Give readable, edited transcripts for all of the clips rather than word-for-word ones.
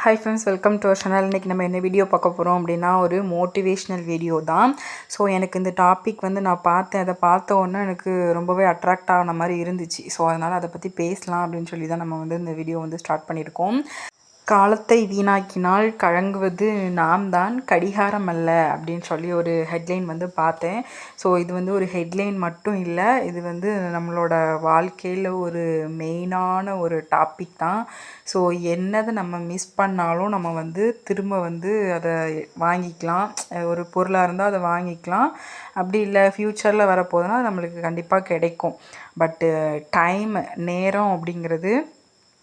Hi friends, welcome to our channel. இன்றைக்கி நம்ம என்ன வீடியோ பார்க்க போகிறோம் அப்படின்னா ஒரு மோட்டிவேஷ்னல் வீடியோ தான். ஸோ எனக்கு இந்த டாபிக் நான் பார்த்தேன். அதை பார்த்த உடனே எனக்கு ரொம்பவே அட்ராக்ட் ஆன மாதிரி இருந்துச்சு. ஸோ அதனால் அதை பற்றி பேசலாம் அப்படின்னு சொல்லி தான் நம்ம இந்த வீடியோ ஸ்டார்ட் பண்ணியிருக்கோம். காலத்தை வீணாக்கினால் கலங்குவது நாம் தான், கடிகாரம் அல்ல அப்படின்னு சொல்லி ஒரு ஹெட்லைன் பார்த்தேன். ஸோ இது ஒரு ஹெட்லைன் மட்டும் இல்லை, இது நம்மளோட வாழ்க்கையில் ஒரு மெயினான ஒரு டாபிக் தான். ஸோ என்னதை நம்ம மிஸ் பண்ணாலும் நம்ம திரும்ப அதை வாங்கிக்கலாம். ஒரு பொருளாக இருந்தால் அதை வாங்கிக்கலாம். அப்படி இல்லை ஃப்யூச்சரில் வரப்போகுதுன்னா நம்மளுக்கு கண்டிப்பாக கிடைக்கும். பட்டு நேரம் அப்படிங்கிறது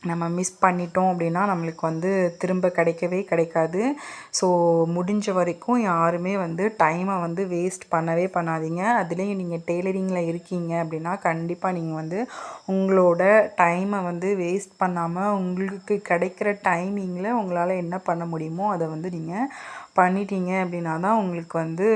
நம்ம மிஸ் பண்ணிட்டோம் அப்படின்னா நம்மளுக்கு திரும்ப கிடைக்கவே கிடைக்காது. ஸோ முடிஞ்ச வரைக்கும் யாருமே டைமை வேஸ்ட் பண்ணவே பண்ணாதீங்க. அதுலேயும் நீங்கள் டெய்லரிங்கில் இருக்கீங்க அப்படின்னா கண்டிப்பாக நீங்கள் உங்களோட டைமை வேஸ்ட் பண்ணாமல் உங்களுக்கு கிடைக்கிற டைமிங்கில் உங்களால் என்ன பண்ண முடியுமோ அதை நீங்கள் பண்ணிட்டீங்க அப்படின்னா தான் உங்களுக்கு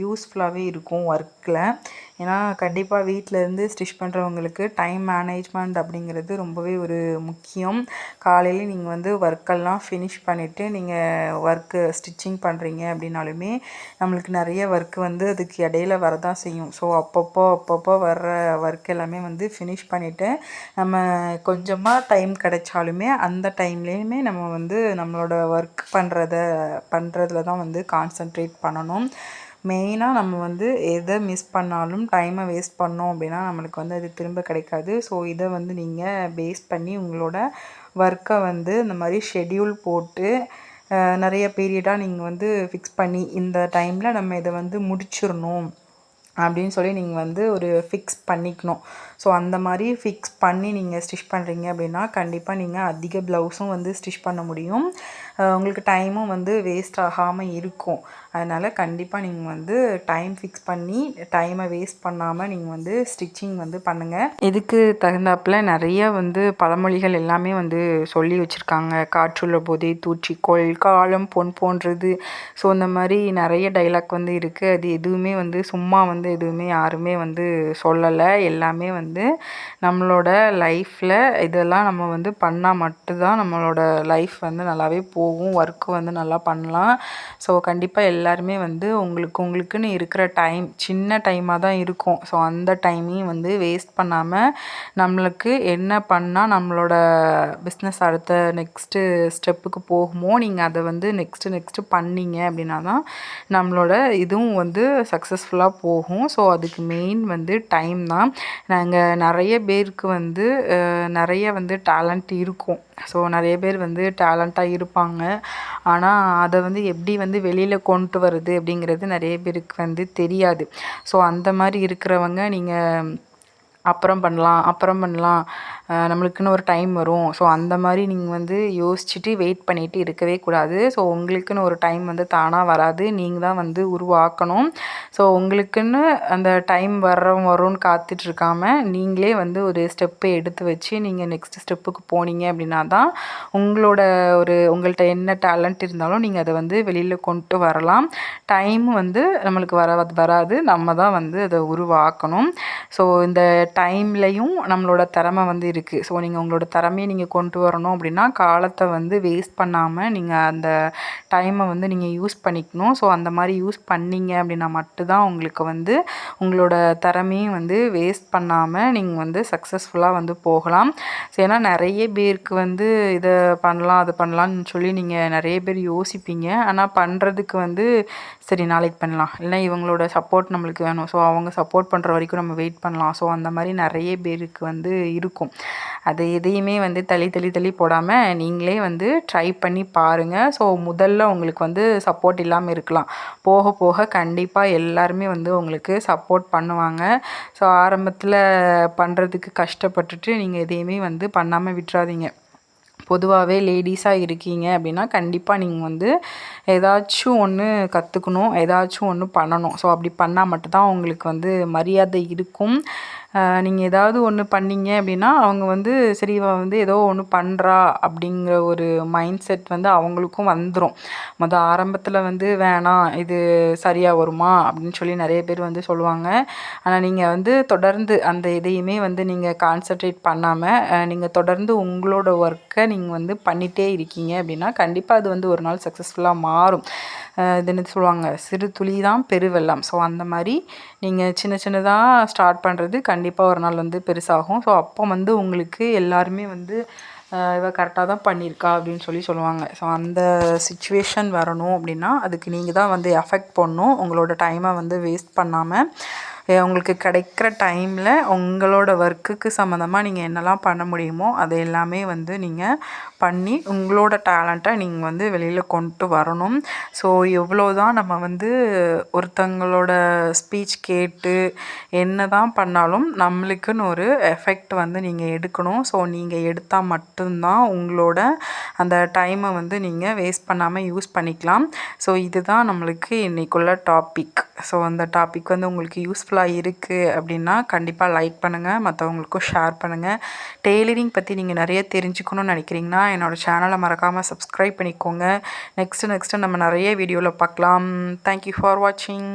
யூஸ்ஃபுல்லாகவே இருக்கும் ஒர்க்கில். ஏன்னா கண்டிப்பாக வீட்டிலேருந்து ஸ்டிச் பண்ணுறவங்களுக்கு டைம் மேனேஜ்மெண்ட் அப்படிங்கிறது ரொம்பவே ஒரு முக்கியம். காலையில் நீங்கள் ஒர்க்கெல்லாம் ஃபினிஷ் பண்ணிவிட்டு நீங்கள் ஸ்டிச்சிங் பண்ணுறீங்க அப்படின்னாலுமே நம்மளுக்கு நிறைய ஒர்க்கு அதுக்கு இடையில வரதான் செய்யும். ஸோ அப்பப்போ வர்ற ஒர்க் எல்லாமே ஃபினிஷ் பண்ணிவிட்டு நம்ம கொஞ்சமாக டைம் கிடைச்சாலுமே அந்த டைம்லேயுமே நம்ம நம்மளோட ஒர்க் பண்ணுறதுல தான் கான்சன்ட்ரேட் பண்ணணும். மெயினாக நம்ம எதை மிஸ் பண்ணாலும் டைமை வேஸ்ட் பண்ணோம் அப்படின்னா நம்மளுக்கு அது திரும்ப கிடைக்காது. ஸோ இதை நீங்கள் பேஸ் பண்ணி உங்களோட ஒர்க்கை இந்த மாதிரி ஷெட்யூல் போட்டு நிறைய பீரியடாக நீங்கள் ஃபிக்ஸ் பண்ணி இந்த டைமில் நம்ம இதை முடிச்சிடணும் அப்படின்னு சொல்லி நீங்கள் ஒரு ஃபிக்ஸ் பண்ணிக்கணும். ஸோ அந்த மாதிரி ஃபிக்ஸ் பண்ணி நீங்கள் ஸ்டிச் பண்ணுறீங்க அப்படின்னா கண்டிப்பாக நீங்கள் அதிக ப்ளவுஸும் ஸ்டிச் பண்ண முடியும். உங்களுக்கு டைமும் வேஸ்ட் ஆகாமல் இருக்கும். அதனால் கண்டிப்பாக நீங்கள் டைம் ஃபிக்ஸ் பண்ணி டைமை வேஸ்ட் பண்ணாமல் நீங்கள் ஸ்டிச்சிங் பண்ணுங்கள். இதுக்கு தகுந்தாப்பில் நிறைய பழமொழிகள் எல்லாமே சொல்லி வச்சுருக்காங்க. காற்றுள்ள போதே தூற்றிக்கொள், காலம் பொன் போன்றது. ஸோ இந்த மாதிரி நிறைய டைலாக் இருக்குது. அது எதுவுமே சும்மா எதுவுமே யாருமே சொல்லலை. எல்லாமே நம்மளோட லைஃப்பில் இதெல்லாம் நம்ம பண்ணால் மட்டும்தான் நம்மளோட லைஃப் நல்லாவே போகும். ஒர்க்கு நல்லா பண்ணலாம். ஸோ கண்டிப்பாக எல்லாருமே உங்களுக்குன்னு இருக்கிற டைம் சின்ன டைமாக தான் இருக்கும். ஸோ அந்த டைமையும் வேஸ்ட் பண்ணாமல் நம்மளுக்கு என்ன பண்ணால் நம்மளோட பிஸ்னஸ் அடுத்த நெக்ஸ்ட்டு ஸ்டெப்புக்கு போகுமோ நீங்கள் அதை நெக்ஸ்ட்டு பண்ணீங்க அப்படின்னா தான் நம்மளோட இதுவும் சக்ஸஸ்ஃபுல்லாக போகும். ஸோ அதுக்கு மெயின் டைம் தான். நாங்கள் நிறைய பேருக்கு நிறைய டேலண்ட் இருக்கும். ஸோ நிறைய பேர் டேலண்ட்டாக இருப்பாங்க. ஆனால் அதை எப்படி வெளியில் கொண்டு வருது அப்படிங்கிறது நிறைய பேருக்கு தெரியாது. ஸோ அந்த மாதிரி இருக்கிறவங்க நீங்கள் அப்புறம் பண்ணலாம் நம்மளுக்குன்னு ஒரு டைம் வரும். ஸோ அந்த மாதிரி நீங்கள் யோசிச்சுட்டு வெயிட் பண்ணிவிட்டு இருக்கவே கூடாது. ஸோ உங்களுக்குன்னு ஒரு டைம் தானாக வராது. நீங்கள் தான் உருவாக்கணும். ஸோ உங்களுக்குன்னு அந்த டைம் வரும்னு காத்துட்ருக்காமல் நீங்களே ஒரு ஸ்டெப்பை எடுத்து வச்சு நீங்கள் நெக்ஸ்ட் ஸ்டெப்புக்கு போனீங்க அப்படின்னா தான் உங்கள்கிட்ட என்ன டேலண்ட் இருந்தாலும் நீங்கள் அதை வெளியில் கொண்டு வரலாம். டைம் நம்மளுக்கு வராது. நம்ம தான் அதை உருவாக்கணும். ஸோ இந்த டைம்லையும் நம்மளோட திறமை இருக்குது. ஸோ நீங்கள் உங்களோட திறமையை நீங்கள் கொண்டு வரணும் அப்படின்னா காலத்தை வேஸ்ட் பண்ணாமல் நீங்கள் அந்த டைமை நீங்கள் யூஸ் பண்ணிக்கணும். ஸோ அந்த மாதிரி யூஸ் பண்ணீங்க அப்படின்னா மட்டும்தான் உங்களுக்கு உங்களோட திறமையும் வேஸ்ட் பண்ணாமல் நீங்கள் சக்ஸஸ்ஃபுல்லாக போகலாம். ஸோ ஏன்னா நிறைய பேருக்கு இதை பண்ணலாம் அது பண்ணலான்னு சொல்லி நீங்கள் நிறைய பேர் யோசிப்பீங்க. ஆனால் பண்ணுறதுக்கு சரி நாளைக்கு பண்ணலாம், இல்லைனா இவங்களோட சப்போர்ட் நம்மளுக்கு வேணும், ஸோ அவங்க சப்போர்ட் பண்ணுற வரைக்கும் நம்ம வெயிட் பண்ணலாம். ஸோ அந்த மாதிரி நிறைய பேருக்கு இருக்கும். அதை எதையுமே தள்ளி போடாமல் நீங்களே ட்ரை பண்ணி பாருங்கள். ஸோ முதல்ல உங்களுக்கு சப்போர்ட் இல்லாமல் இருக்கலாம். போக போக கண்டிப்பாக எல்லாருமே உங்களுக்கு சப்போர்ட் பண்ணுவாங்க. ஸோ ஆரம்பத்தில் பண்ணுறதுக்கு கஷ்டப்பட்டுட்டு நீங்கள் எதையுமே பண்ணாமல் விட்டுறாதீங்க. பொதுவாகவே லேடிஸாக இருக்கீங்க அப்படின்னா கண்டிப்பாக நீங்கள் ஏதாச்சும் ஒன்று கற்றுக்கணும், ஏதாச்சும் ஒன்று பண்ணணும். ஸோ அப்படி பண்ணால் மட்டும்தான் உங்களுக்கு மரியாதை இருக்கும். நீங்கள் ஏதாவது ஒன்று பண்ணீங்க அப்படின்னா அவங்க வந்து சரி இவ வந்து ஏதோ ஒன்று பண்ணுறா அப்படிங்கிற ஒரு மைண்ட் செட் வந்து அவங்களுக்கும் வந்துடும். ஆரம்பத்தில் வந்து வேணாம் இது சரியாக வருமா அப்படின்னு சொல்லி நிறைய பேர் வந்து சொல்லுவாங்க. ஆனால் நீங்கள் வந்து தொடர்ந்து அந்த இதையுமே வந்து நீங்கள் கான்சன்ட்ரேட் பண்ணாமல் நீங்கள் தொடர்ந்து உங்களோட ஒர்க்கை நீங்கள் வந்து பண்ணிகிட்டே இருக்கீங்க அப்படின்னா கண்டிப்பாக அது வந்து ஒரு நாள் சக்ஸஸ்ஃபுல்லாக மாறும். இது என்ன சொல்லுவாங்க, சிறு துளி தான் பெருவெள்ளம். ஸோ அந்த மாதிரி நீங்கள் சின்ன சின்னதாக ஸ்டார்ட் பண்ணுறது கண்டிப்பாக ஒரு நாள் வந்து பெருசாகும். ஸோ அப்போ வந்து உங்களுக்கு எல்லாருமே வந்து இவ கரெக்டாக தான் பண்ணியிருக்கா அப்படின்னு சொல்லுவாங்க. ஸோ அந்த சிச்சுவேஷன் வரணும் அப்படின்னா அதுக்கு நீங்கள் தான் வந்து எஃபெக்ட் பண்ணணும். உங்களோட டைமை வந்து வேஸ்ட் பண்ணாமல் உங்களுக்கு கிடைக்கிற டைமில் உங்களோட ஒர்க்குக்கு சம்மந்தமாக நீங்கள் என்னெல்லாம் பண்ண முடியுமோ அது எல்லாமே வந்து நீங்கள் பண்ணி உங்களோட டேலண்ட்டை நீங்கள் வந்து வெளியில் கொண்டு வரணும். ஸோ எவ்வளோ தான் நம்ம வந்து ஒருத்தங்களோட ஸ்பீச் கேட்டு என்ன தான் பண்ணாலும் நம்மளுக்குன்னு ஒரு எஃபெக்ட் வந்து நீங்கள் எடுக்கணும். ஸோ நீங்கள் எடுத்தால் மட்டும்தான் உங்களோட அந்த டைமை வந்து நீங்கள் வேஸ்ட் பண்ணாமல் யூஸ் பண்ணிக்கலாம். ஸோ இதுதான் நம்மளுக்கு இன்றைக்குள்ள டாபிக். ஸோ அந்த டாபிக் வந்து உங்களுக்கு யூஸ்ஃபுல்லாக இருக்குது அப்படின்னா கண்டிப்பாக லைக் பண்ணுங்கள், மற்றவங்களுக்கும் ஷேர் பண்ணுங்கள். டெய்லரிங் பற்றி நீங்கள் நிறைய தெரிஞ்சுக்கணும்னு நினைக்கிறீங்கன்னா என்னோடய சேனலை மறக்காமல் சப்ஸ்கிரைப் பண்ணிக்கோங்க. நெக்ஸ்ட்டு நம்ம நிறைய வீடியோவில் பார்க்கலாம். தேங்க்யூ ஃபார் வாட்சிங்.